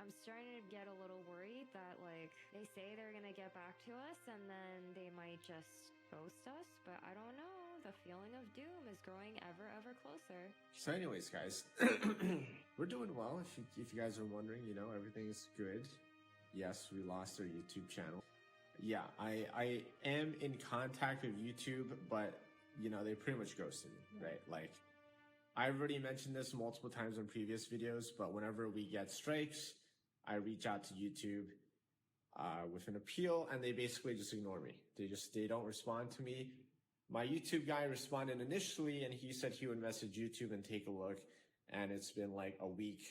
I'm starting to get a little worried that, like, they say they're gonna get back to us and then they might just ghost us, but I don't know. The feeling of doom is growing ever closer. So anyways, guys, we're doing well. If you guys are wondering, everything is good. Yes, we lost our YouTube channel. Yeah, I am in contact with YouTube, but, they pretty much ghosted me, right? Like, I've already mentioned this multiple times in previous videos, but whenever we get strikes, I reach out to YouTube with an appeal, and they basically just ignore me. They don't respond to me. My YouTube guy responded initially, and he said he would message YouTube and take a look. And it's been like a week,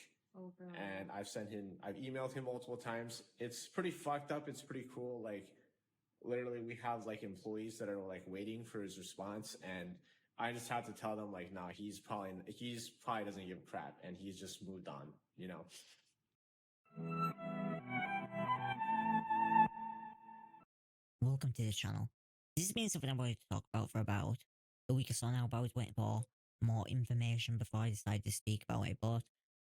and I've emailed him multiple times. It's pretty fucked up. It's pretty cool. Like, literally, we have like employees that are like waiting for his response, and I just have to tell them like, nah, he's probably doesn't give a crap, and he's just moved on, Welcome to the channel. This has been something I wanted to talk about for about a week or so now, but I was waiting for more information before I decided to speak about it, but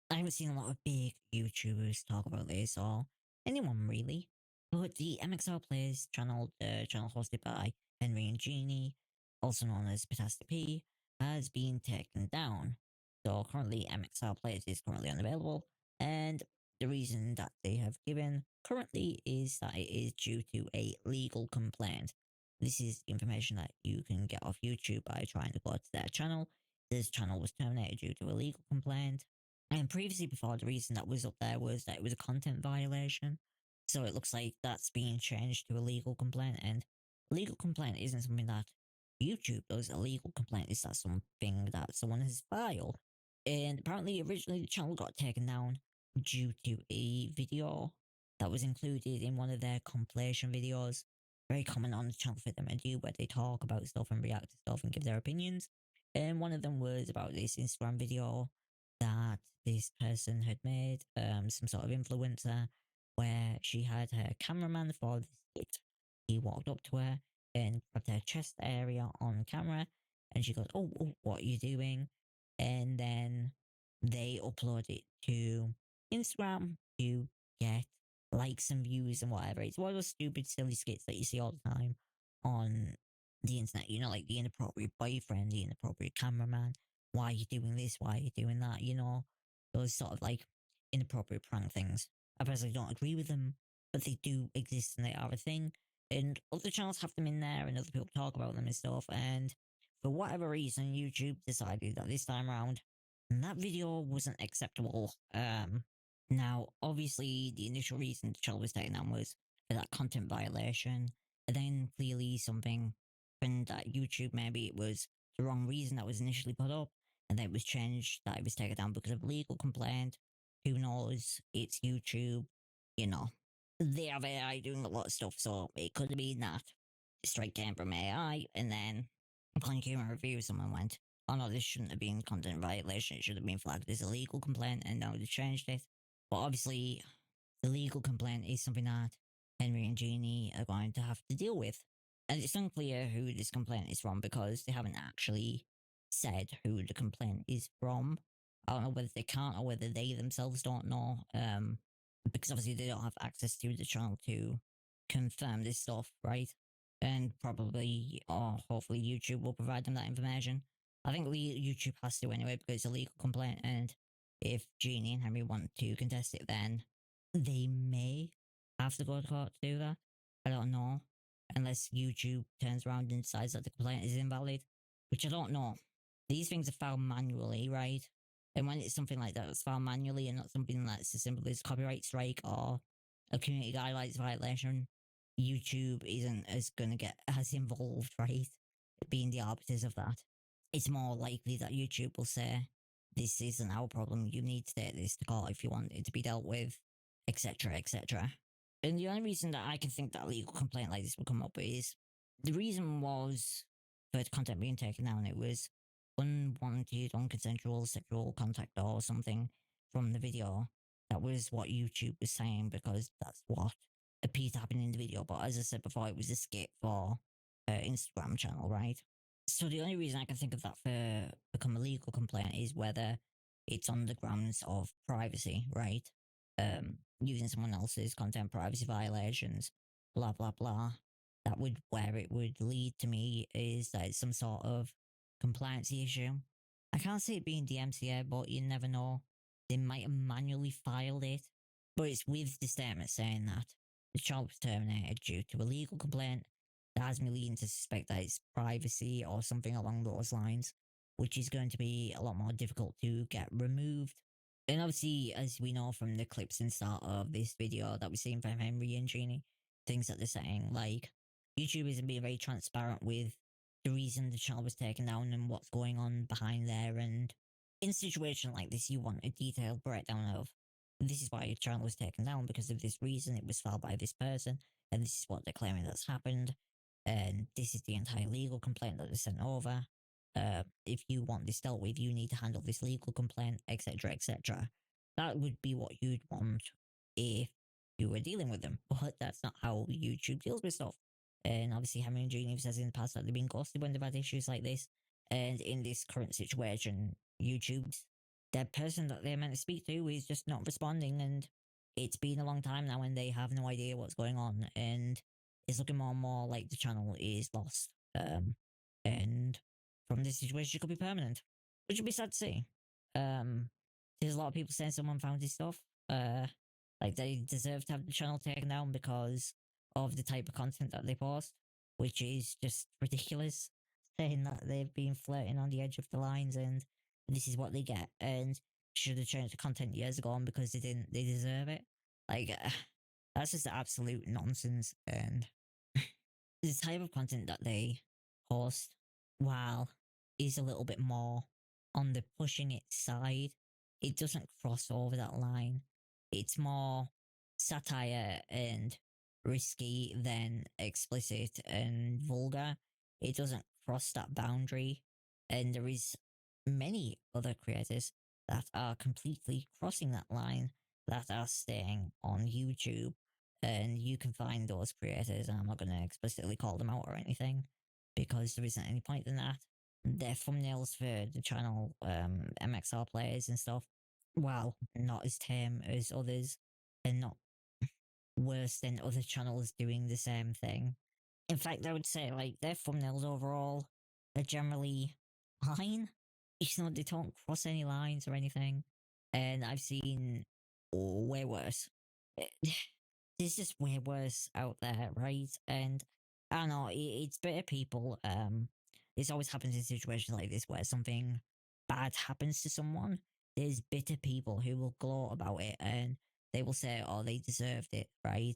I haven't seen a lot of big YouTubers talk about this, or anyone really. But the MxR Plays channel, the channel hosted by Henry and Jeannie, also known as Potastic P, has been taken down. So currently MxR Plays is currently unavailable, and the reason that they have given currently is that it is due to a legal complaint. This is information that you can get off YouTube by trying to go to their channel. This channel was terminated due to a legal complaint. And previously, before, the reason that was up there was that it was a content violation. So it looks like that's being changed to a legal complaint. And a legal complaint isn't something that YouTube does. A legal complaint is that something that someone has filed. And apparently, originally, the channel got taken down due to a video that was included in one of their compilation videos. Very common on the channel for them to do, where they talk about stuff and react to stuff and give their opinions. And one of them was about this Instagram video that this person had made, some sort of influencer, where she had her cameraman for this skit. He walked up to her and grabbed her chest area on camera, and she goes, oh, what are you doing? And then they upload it to Instagram to get likes and views and whatever. It's one of those stupid, silly skits that you see all the time on the internet, like the inappropriate boyfriend, the inappropriate cameraman. Why are you doing this? Why are you doing that? Those sort of like inappropriate prank things. I personally don't agree with them, but they do exist and they are a thing. And other channels have them in there and other people talk about them and stuff. And for whatever reason, YouTube decided that this time around, that video wasn't acceptable. Now, obviously, the initial reason the channel was taken down was for that content violation. And then clearly something happened at YouTube. Maybe it was the wrong reason that was initially put up, and then it was changed that it was taken down because of legal complaint. Who knows? It's YouTube. They have AI doing a lot of stuff, so it could have been that straight came from AI, and then upon human review, someone went, oh no, this shouldn't have been content violation, it should have been flagged as a legal complaint, and now they changed it. But obviously, the legal complaint is something that Henry and Jeannie are going to have to deal with. And it's unclear who this complaint is from because they haven't actually said who the complaint is from. I don't know whether they can't or whether they themselves don't know. Because obviously they don't have access to the channel to confirm this stuff, right? And probably, or hopefully YouTube will provide them that information. I think YouTube has to anyway because it's a legal complaint, and if Jeannie and Henry want to contest it, then they may have to go to court to do that. I don't know. Unless YouTube turns around and decides that the complaint is invalid, which I don't know. These things are filed manually, right? And when it's something like that, it's filed manually and not something that's as simple as copyright strike or a community guidelines violation, YouTube isn't as going to get as involved, right? Being the arbiters of that. It's more likely that YouTube will say, this isn't our problem, you need to take this to court if you want it to be dealt with, etc., etc. And the only reason that I can think that a legal complaint like this will come up is, the reason was for the content being taken down, it was unwanted, unconsensual sexual contact or something from the video. That was what YouTube was saying because that's what appeared to happen in the video. But as I said before, it was a skit for Instagram channel, right? So the only reason I can think of that for become a legal complaint is whether it's on the grounds of privacy, right? using someone else's content, privacy violations, blah blah blah. That would where it would lead to me is that it's some sort of compliance issue. I can't see it being DMCA, but you never know. They might have manually filed it, but it's with the statement saying that the child was terminated due to a legal complaint. That has me leading to suspect that it's privacy or something along those lines, which is going to be a lot more difficult to get removed. And obviously, as we know from the clips and start of this video that we've seen from Henry and Jeannie, things that they're saying, like, YouTube isn't being very transparent with the reason the channel was taken down and what's going on behind there. And in a situation like this, you want a detailed breakdown of this is why your channel was taken down because of this reason, it was filed by this person, and this is what they're claiming that's happened, and this is the entire legal complaint that they sent over. If you want this dealt with, you need to handle this legal complaint, etc., etc. That would be what you'd want if you were dealing with them, but that's not how YouTube deals with stuff. And obviously, Henry and Jeannie says in the past that they've been ghosted when they've had issues like this. And in this current situation, YouTube's the person that they're meant to speak to is just not responding. And it's been a long time now, and they have no idea what's going on. And it's looking more and more like the channel is lost. And from this situation, it could be permanent, which would be sad to see. There's a lot of people saying someone found his stuff. Like they deserve to have the channel taken down because of the type of content that they post, which is just ridiculous. Saying that they've been flirting on the edge of the lines and this is what they get, and should have changed the content years ago on because they didn't. They deserve it. Like that's just absolute nonsense. And the type of content that they post, while is a little bit more on the pushing it side, it doesn't cross over that line. It's more satire and risky than explicit and vulgar. It doesn't cross that boundary. And there is many other creators that are completely crossing that line that are staying on YouTube. And you can find those creators, and I'm not going to explicitly call them out or anything because there isn't any point in that. Their thumbnails for the channel, MxR Plays and stuff, while not as tame as others and not worse than other channels doing the same thing. In fact, I would say like their thumbnails overall are generally fine. It's not, they don't cross any lines or anything. And I've seen way worse. There's just way worse out there, right? And I don't know, it's better people. This always happens in situations like this where something bad happens to someone. There's bitter people who will gloat about it and they will say, oh, they deserved it, right?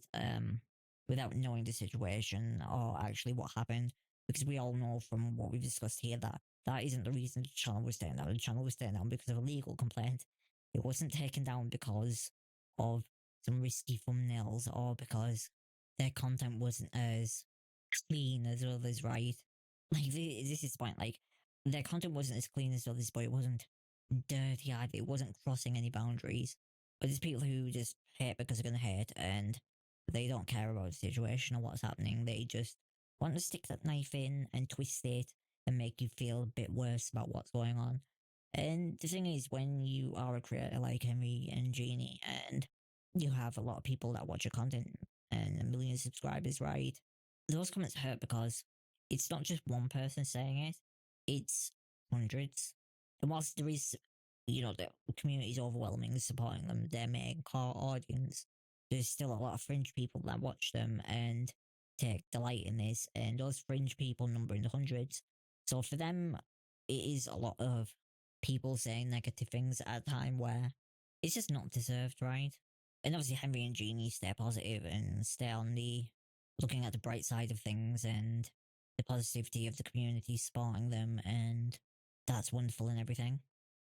Without knowing the situation or actually what happened. Because we all know from what we've discussed here that that isn't the reason the channel was taken down. The channel was taken down because of a legal complaint. It wasn't taken down because of some risky thumbnails or because their content wasn't as clean as others, right? Like, this is the point. Like, their content wasn't as clean as others, but it wasn't dirty either. It wasn't crossing any boundaries. But there's people who just hate because they're going to hate and they don't care about the situation or what's happening. They just want to stick that knife in and twist it and make you feel a bit worse about what's going on. And the thing is, when you are a creator like Henry and Jeannie and you have a lot of people that watch your content and a million subscribers, right? Those comments hurt because it's not just one person saying it, it's hundreds. And whilst there is, you know, the community is overwhelming supporting them, their main core audience, there's still a lot of fringe people that watch them and take delight in this, and those fringe people number in the hundreds. So for them, it is a lot of people saying negative things at a time where it's just not deserved, right? And obviously Henry and Jeannie stay positive and stay on the looking at the bright side of things and the positivity of the community supporting them, and that's wonderful and everything.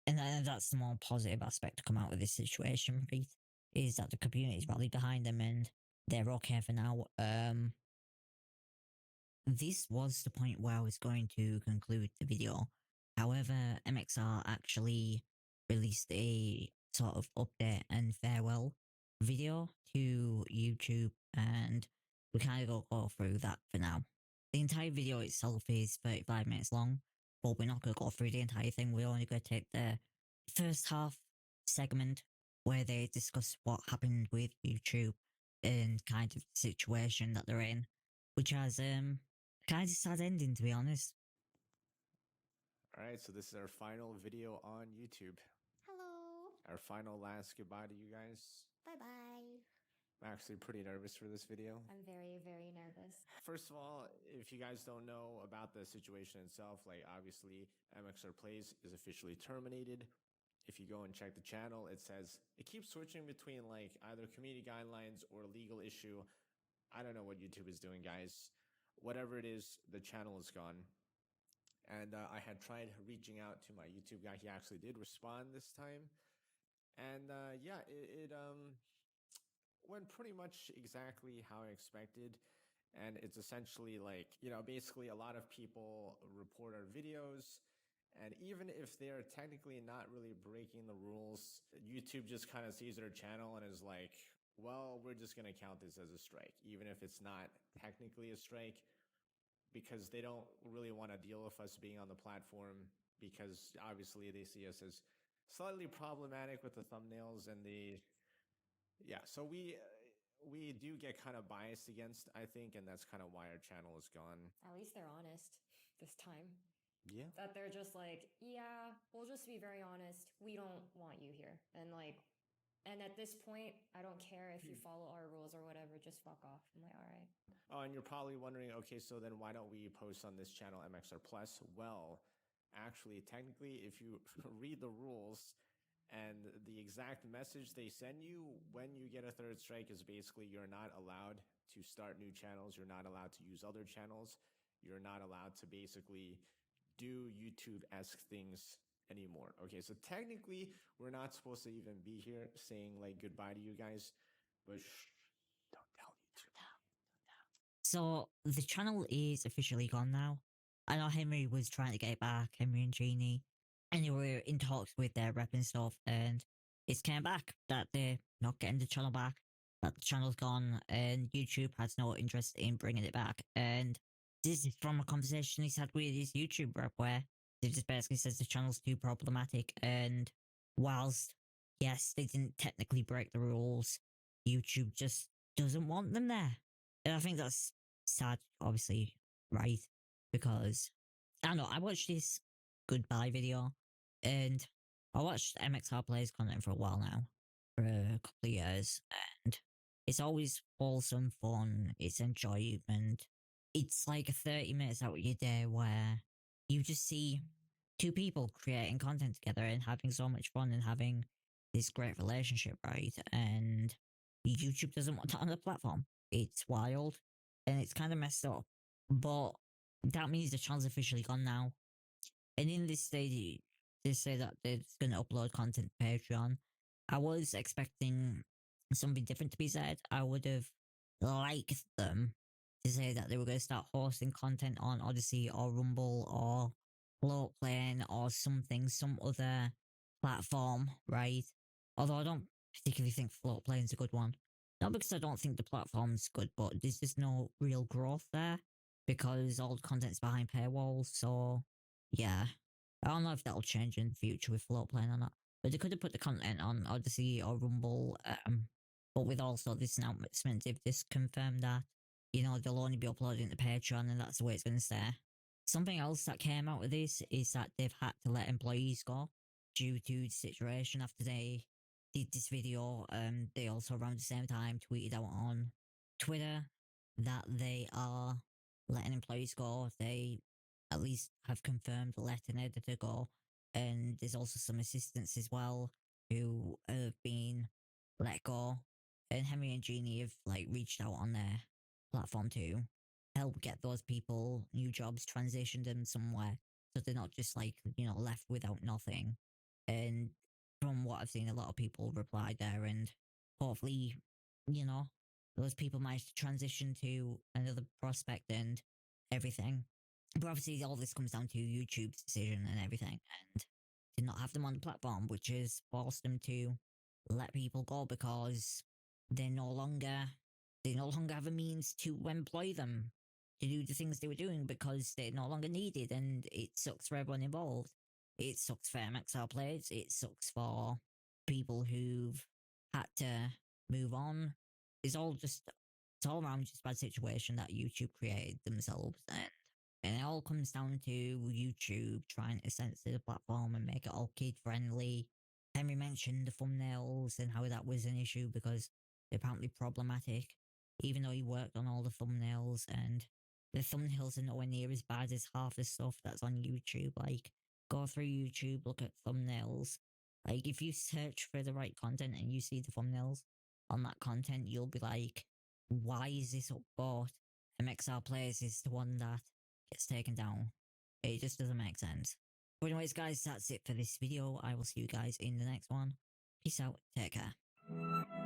And that's the more positive aspect to come out of this situation, right? Is that the community's rallied behind them and they're okay for now. This was the point where I was going to conclude the video. However, MxR actually released a sort of update and farewell video to YouTube, and we kind of go through that for now. The entire video itself is 35 minutes long, but we're not going to go through the entire thing. We're only going to take the first half segment where they discuss what happened with YouTube and kind of the situation that they're in, which has kind of sad ending, to be honest. All right, so this is our final video on YouTube. Hello. Our final last goodbye to you guys. Bye bye. I'm actually pretty nervous for this video. I'm very, very nervous. First of all, if you guys don't know about the situation itself, like obviously MxR Plays is officially terminated. If you go and check the channel, it says it keeps switching between like either community guidelines or legal issue. I don't know what YouTube is doing, guys. Whatever it is, the channel is gone. And I had tried reaching out to my YouTube guy. He actually did respond this time. And yeah, it went pretty much exactly how I expected. And it's essentially like, you know, basically a lot of people report our videos. And even if they're technically not really breaking the rules, YouTube just kind of sees their channel and is like, well, we're just going to count this as a strike, even if it's not technically a strike, because they don't really want to deal with us being on the platform, because obviously they see us as slightly problematic with the thumbnails and the, yeah, so we do get kind of biased against, I think, and that's kind of why our channel is gone. At least they're honest this time. Yeah. That they're just like, yeah, we'll just be very honest. We don't want you here. And like, and at this point, I don't care if you follow our rules or whatever, just fuck off. I'm like, all right. Oh, and you're probably wondering, okay, so then why don't we post on this channel MxR Plus? Well, actually, technically, if you read the rules, and the exact message they send you when you get a third strike is basically you're not allowed to start new channels. You're not allowed to use other channels. You're not allowed to basically do YouTube-esque things anymore. Okay, so technically, we're not supposed to even be here saying like goodbye to you guys, but shh, don't tell YouTube. So the channel is officially gone now. I know Henry was trying to get it back, Henry and Jeannie, and they were in talks with their rep and stuff, and it's came back that they're not getting the channel back, that the channel's gone, and YouTube has no interest in bringing it back. And this is from a conversation he's had with his YouTube rep, where he just basically says the channel's too problematic, and whilst, yes, they didn't technically break the rules, YouTube just doesn't want them there. And I think that's sad, obviously, right? Because, I don't know, I watched this goodbye video, and I watched MxR Plays content for a while now, for a couple of years, and it's always wholesome fun, it's enjoyment. It's like 30 minutes out of your day where you just see two people creating content together and having so much fun and having this great relationship, right? And YouTube doesn't want that on the platform. It's wild and it's kind of messed up. But that means the channel's officially gone now. And in this stage, they say that they're going to upload content to Patreon. I was expecting something different to be said. I would have liked them to say that they were going to start hosting content on Odyssey or Rumble or Float Plane or something, some other platform, right? Although I don't particularly think Float Plane's a good one. Not because I don't think the platform's good, but there's just no real growth there because all the content's behind paywalls, so yeah. I don't know if that'll change in the future with Float Plane or not, but they could have put the content on Odyssey or Rumble, but with also this announcement, they've just confirmed that, you know, they'll only be uploading to Patreon and that's the way it's going to stay. Something else that came out of this is that they've had to let employees go due to the situation after they did this video. They also around the same time tweeted out on Twitter that they are letting employees go. They at least have confirmed letting an editor go, and there's also some assistants as well who have been let go. And Henry and Jeannie have like reached out on their platform to help get those people new jobs, transition them somewhere, so they're not just like, you know, left without nothing. And from what I've seen, a lot of people replied there, and hopefully, you know, those people manage to transition to another prospect and everything. But obviously, all this comes down to YouTube's decision and everything, and to not have them on the platform, which has forced them to let people go because they no longer have a means to employ them to do the things they were doing because they're no longer needed, and it sucks for everyone involved. It sucks for MxR Plays, it sucks for people who've had to move on. It's all around just a bad situation that YouTube created themselves, and it all comes down to YouTube trying to censor the platform and make it all kid friendly. Henry mentioned the thumbnails and how that was an issue because they're apparently problematic, even though he worked on all the thumbnails, and the thumbnails are nowhere near as bad as half the stuff that's on YouTube. Like, go through YouTube, look at thumbnails. Like, if you search for the right content and you see the thumbnails on that content, you'll be like, why is this up bought? MxR Plays is the one that gets taken down. It just doesn't make sense. But anyways, guys, that's it for this video. I will see you guys in the next one. Peace out. Take care.